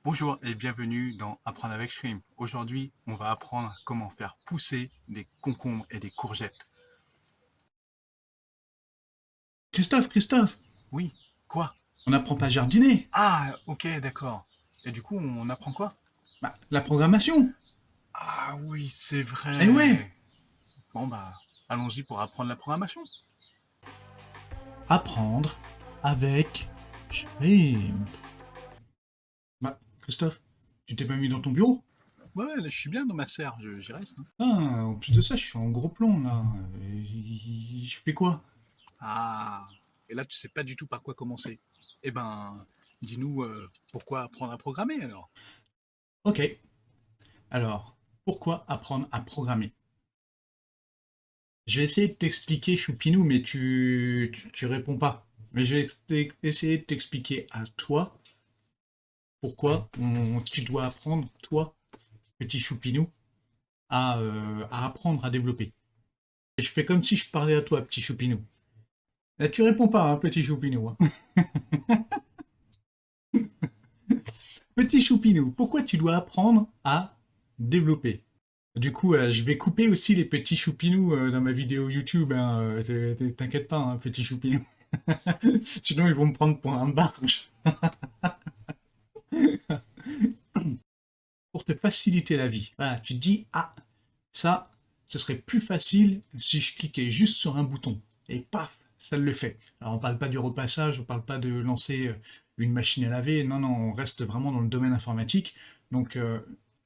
Bonjour et bienvenue dans Apprendre avec Shrimp. Aujourd'hui, on va apprendre comment faire pousser des concombres et des courgettes. Christophe, Oui, quoi? on n'apprend pas à jardiner. Ah, ok, d'accord. Et du coup, on apprend quoi? Bah, la programmation. Ah oui, c'est Eh ouais, vrai. Bon bah, allons-y pour apprendre la programmation. apprendre avec Shrimp. Bah, Christophe, tu t'es pas mis dans ton bureau? Ouais, là, je suis bien dans ma serre, j'y reste, hein. Ah, en plus de ça, je suis en gros plan là. Je fais quoi? Ah, et là, tu sais pas du tout par quoi commencer. Eh ben, dis-nous pourquoi apprendre à programmer alors? Ok, alors, pourquoi apprendre à programmer? Je vais essayer de t'expliquer, Choupinou, mais tu réponds pas. Mais je vais essayer de t'expliquer à toi pourquoi tu dois apprendre, toi, petit Choupinou, à apprendre à développer. Et je fais comme si je parlais à toi, petit choupinou. Là, tu réponds pas, hein, petit choupinou. Hein. Petit choupinou, pourquoi tu dois apprendre à développer? Du coup, je vais couper aussi les petits choupinous dans ma vidéo YouTube. Hein, t'inquiète pas, hein, petit choupinou. Sinon, ils vont me prendre pour un barge. Pour te faciliter la vie. Voilà, tu te dis, ah, ça, ce serait plus facile si je cliquais juste sur un bouton. Et paf, ça le fait. Alors on parle pas du repassage, on parle pas de lancer une machine à laver, non, non, on reste vraiment dans le domaine informatique. Donc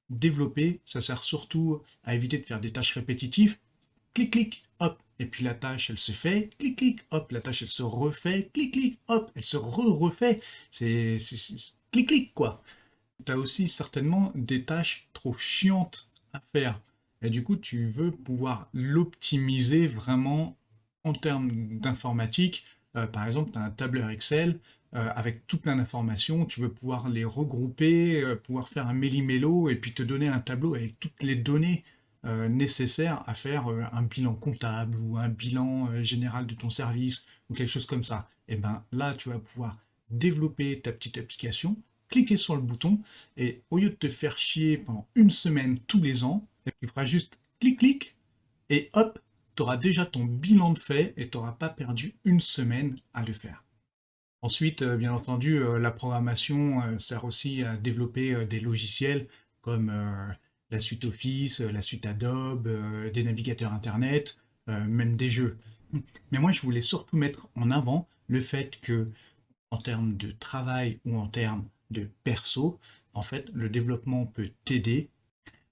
développer, ça sert surtout à éviter de faire des tâches répétitives. Clic, clic, hop, et puis la tâche, elle se fait. Clic, clic, hop, la tâche, elle se refait. Clic, clic, hop, elle se refait. Clic, clic, quoi. Tu as aussi certainement des tâches trop chiantes à faire. Et du coup, tu veux pouvoir l'optimiser vraiment en termes d'informatique. Par exemple, tu as un tableur Excel avec tout plein d'informations. Tu veux pouvoir les regrouper, pouvoir faire un méli-mélo et puis te donner un tableau avec toutes les données nécessaires à faire un bilan comptable ou un bilan général de ton service ou quelque chose comme ça. Et ben là, tu vas pouvoir développer ta petite application, cliquer sur le bouton et au lieu de te faire chier pendant une semaine tous les ans, tu feras juste clic-clic et hop, tu auras déjà ton bilan de fait et tu n'auras pas perdu une semaine à le faire. Ensuite, bien entendu, la programmation sert aussi à développer des logiciels comme la suite Office, la suite Adobe, des navigateurs Internet, même des jeux. Mais moi, je voulais surtout mettre en avant le fait que en termes de travail ou en termes de perso, en fait, le développement peut t'aider,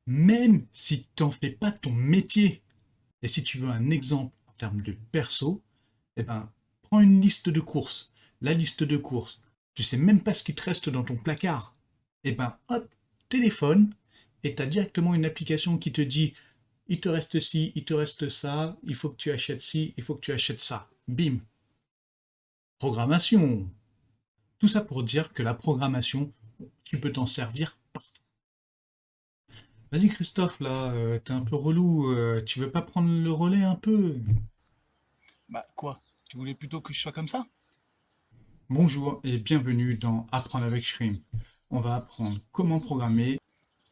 même si tu n'en fais pas ton métier. Et si tu veux un exemple en termes de perso, eh ben, prends une liste de courses. La liste de courses, tu sais même pas ce qui te reste dans ton placard. Eh ben, hop, téléphone, et tu as directement une application qui te dit il te reste ci, il te reste ça, il faut que tu achètes ci, il faut que tu achètes ça. Bim. Programmation. Tout ça pour dire que la programmation, tu peux t'en servir partout. Vas-y Christophe, là, t'es un peu relou, tu veux pas prendre le relais un peu? Bah quoi? Tu voulais plutôt que je sois comme ça? Bonjour et bienvenue dans Apprendre avec Shrimp. On va apprendre comment programmer.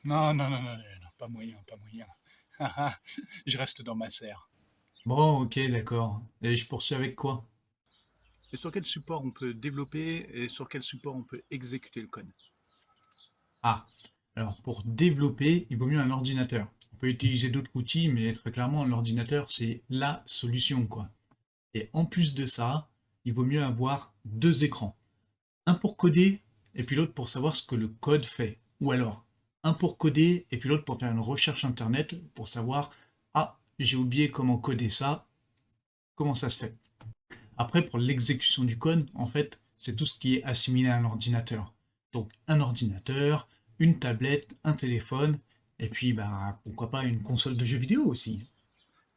Non, non, non, non, non, non, pas moyen, pas moyen. Je reste dans ma serre. Bon, ok, d'accord. Et je poursuis avec quoi? Et sur quel support on peut développer et sur quel support on peut exécuter le code? Ah, alors pour développer, il vaut mieux un ordinateur. On peut utiliser d'autres outils, mais très clairement, l'ordinateur, c'est la solution, quoi. Et en plus de ça, il vaut mieux avoir deux écrans. Un pour coder et puis l'autre pour savoir ce que le code fait. Ou alors, un pour coder et puis l'autre pour faire une recherche internet pour savoir, ah, j'ai oublié comment coder ça, comment ça se fait. Après, pour l'exécution du code, en fait, c'est tout ce qui est assimilé à un ordinateur. Donc, un ordinateur, une tablette, un téléphone, et puis, bah, pourquoi pas une console de jeux vidéo aussi.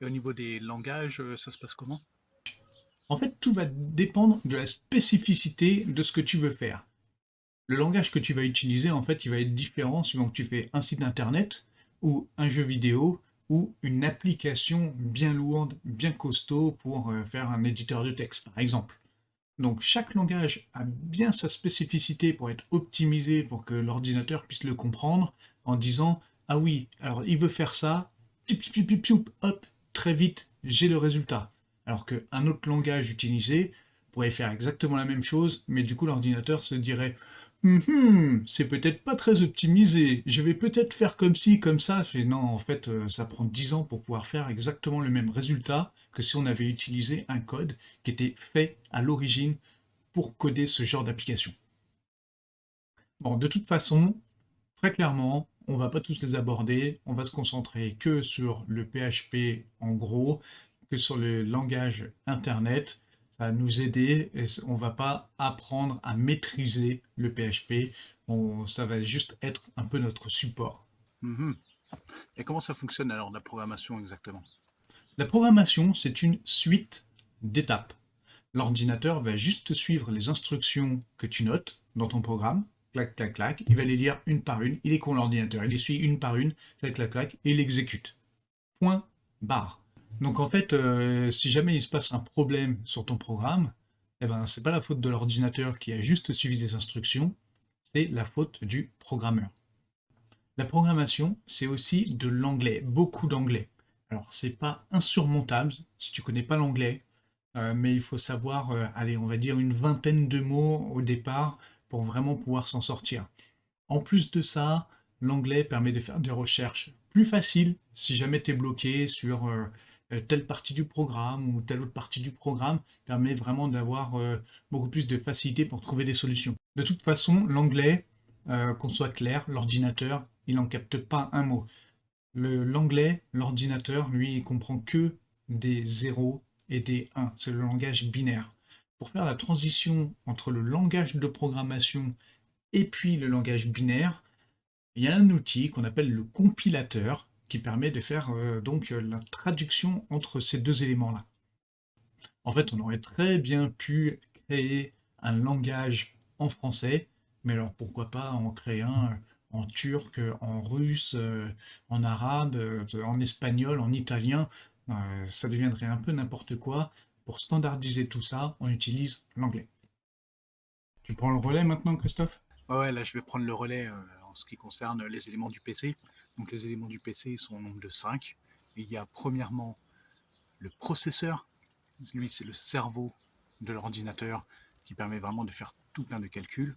Et au niveau des langages, ça se passe comment? En fait, tout va dépendre de la spécificité de ce que tu veux faire. Le langage que tu vas utiliser, en fait, il va être différent suivant que tu fais un site internet ou un jeu vidéo ou une application bien lourde, bien costaud pour faire un éditeur de texte, par exemple. Donc chaque langage a bien sa spécificité pour être optimisé pour que l'ordinateur puisse le comprendre en disant ah oui, alors il veut faire ça, piou, piou, piou, piou, piou, hop, très vite, j'ai le résultat. Alors qu'un autre langage utilisé pourrait faire exactement la même chose, mais du coup l'ordinateur se dirait c'est peut-être pas très optimisé, je vais peut-être faire comme ci, comme ça. Et non, en fait, ça prend 10 ans pour pouvoir faire exactement le même résultat que si on avait utilisé un code qui était fait à l'origine pour coder ce genre d'application. Bon, de toute façon, très clairement, on va pas tous les aborder, on va se concentrer que sur le PHP en gros, que sur le langage Internet. Ça va nous aider et on va pas apprendre à maîtriser le PHP, ça va juste être un peu notre support. Mhm. Et comment ça fonctionne alors la programmation exactement? La programmation, c'est une suite d'étapes. L'ordinateur va juste suivre les instructions que tu notes dans ton programme, clac, clac, clac, il va les lire une par une, il est con l'ordinateur, il les suit une par une, clac, clac, clac, et il exécute. Point, barre. Donc en fait, si jamais il se passe un problème sur ton programme, eh ben, c'est pas la faute de l'ordinateur qui a juste suivi des instructions, c'est la faute du programmeur. La programmation, c'est aussi de l'anglais, beaucoup d'anglais. Alors, c'est pas insurmontable si tu connais pas l'anglais, mais il faut savoir, allez, on va dire une vingtaine de mots au départ pour vraiment pouvoir s'en sortir. En plus de ça, l'anglais permet de faire des recherches plus faciles si jamais tu es bloqué sur telle partie du programme ou telle autre partie du programme, permet vraiment d'avoir beaucoup plus de facilité pour trouver des solutions. De toute façon, l'anglais, qu'on soit clair, l'ordinateur, il n'en capte pas un mot. L'anglais, l'ordinateur, lui, il comprend que des zéros et des 1. C'est le langage binaire. Pour faire la transition entre le langage de programmation et puis le langage binaire, il y a un outil qu'on appelle le compilateur qui permet de faire la traduction entre ces deux éléments-là. En fait, on aurait très bien pu créer un langage en français, mais alors pourquoi pas en créer un en turc, en russe, en arabe, en espagnol, en italien. Ça deviendrait un peu n'importe quoi. Pour standardiser tout ça, on utilise l'anglais. Tu prends le relais maintenant, Christophe? Ouais, là je vais prendre le relais en ce qui concerne les éléments du PC. Donc les éléments du PC sont au nombre de 5. Il y a premièrement le processeur. Lui, c'est le cerveau de l'ordinateur qui permet vraiment de faire tout plein de calculs.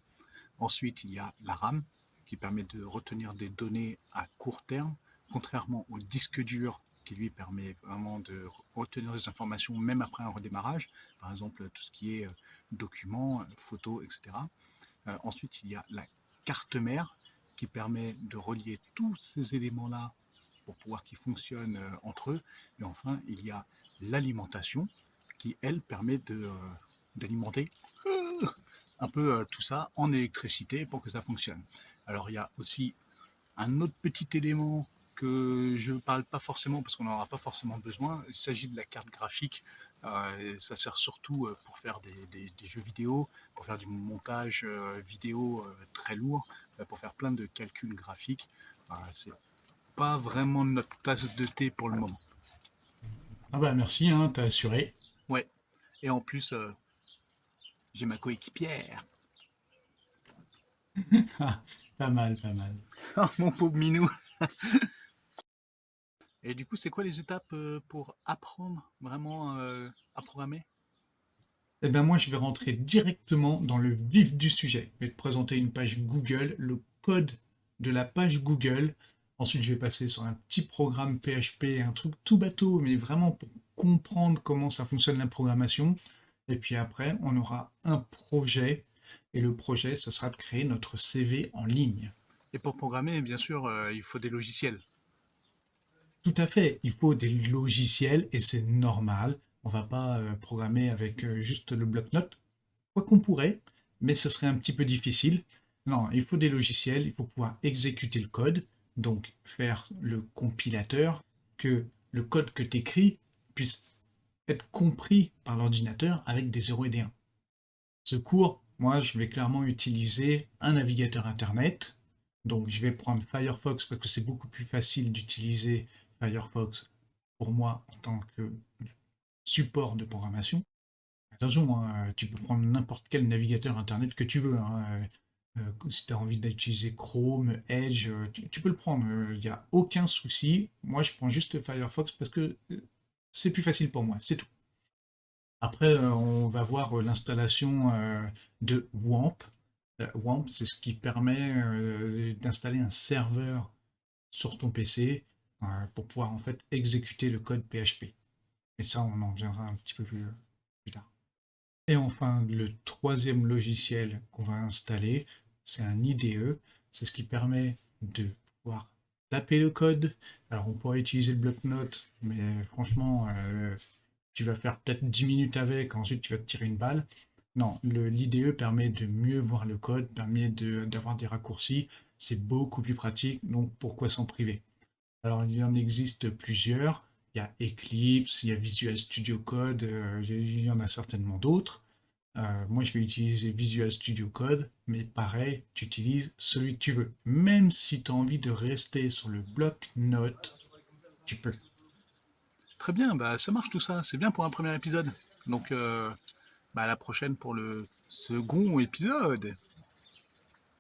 Ensuite, il y a la RAM qui permet de retenir des données à court terme, contrairement au disque dur qui lui permet vraiment de retenir des informations même après un redémarrage, par exemple tout ce qui est documents, photos, etc. Ensuite, il y a la carte mère qui permet de relier tous ces éléments-là pour pouvoir qu'ils fonctionnent entre eux. Et enfin, il y a l'alimentation qui, elle, permet d'alimenter un peu tout ça en électricité pour que ça fonctionne. Alors, il y a aussi un autre petit élément que je ne parle pas forcément parce qu'on n'en aura pas forcément besoin. Il s'agit de la carte graphique. Ça sert surtout pour faire des jeux vidéo, pour faire du montage vidéo très lourd, pour faire plein de calculs graphiques. C'est pas vraiment notre tasse de thé pour le moment. Ah bah merci, hein, t'as assuré. Ouais. Et en plus, j'ai ma coéquipière. Ah, pas mal, pas mal. Oh, mon pauvre minou. Et du coup, c'est quoi les étapes pour apprendre vraiment à programmer? Eh bien moi, je vais rentrer directement dans le vif du sujet. Je vais te présenter une page Google, le code de la page Google. Ensuite, je vais passer sur un petit programme PHP, un truc tout bateau, mais vraiment pour comprendre comment ça fonctionne la programmation. Et puis après, on aura un projet. Et le projet, ce sera de créer notre CV en ligne. Et pour programmer, bien sûr, il faut des logiciels. Tout à fait, il faut des logiciels et c'est normal. On va pas programmer avec juste le bloc-notes. Quoi qu'on pourrait, mais ce serait un petit peu difficile. Non, il faut des logiciels, il faut pouvoir exécuter le code, donc faire le compilateur, que le code que tu écris puisse être compris par l'ordinateur avec des 0 et des 1. Ce cours, moi, je vais clairement utiliser un navigateur Internet. Donc, je vais prendre Firefox parce que c'est beaucoup plus facile d'utiliser Firefox pour moi en tant que support de programmation. Attention, hein, tu peux prendre n'importe quel navigateur internet que tu veux, hein. Si tu as envie d'utiliser Chrome, Edge, tu peux le prendre. Il n'y a aucun souci. Moi, je prends juste Firefox parce que c'est plus facile pour moi, c'est tout. Après, on va voir l'installation de WAMP. WAMP, c'est ce qui permet d'installer un serveur sur ton PC pour pouvoir en fait exécuter le code PHP. Et ça, on en reviendra un petit peu plus tard. Et enfin, le troisième logiciel qu'on va installer, c'est un IDE. C'est ce qui permet de pouvoir taper le code. Alors, on pourrait utiliser le bloc-notes, mais franchement, tu vas faire peut-être 10 minutes avec, ensuite tu vas te tirer une balle. Non, l'IDE permet de mieux voir le code, permet d'avoir des raccourcis. C'est beaucoup plus pratique, donc pourquoi s'en priver? Alors, il y en existe plusieurs. Il y a Eclipse, il y a Visual Studio Code, il y en a certainement d'autres. Moi, je vais utiliser Visual Studio Code, mais pareil, tu utilises celui que tu veux. Même si tu as envie de rester sur le bloc-notes, tu peux. Très bien, bah ça marche tout ça, c'est bien pour un premier épisode. Donc, à la prochaine pour le second épisode.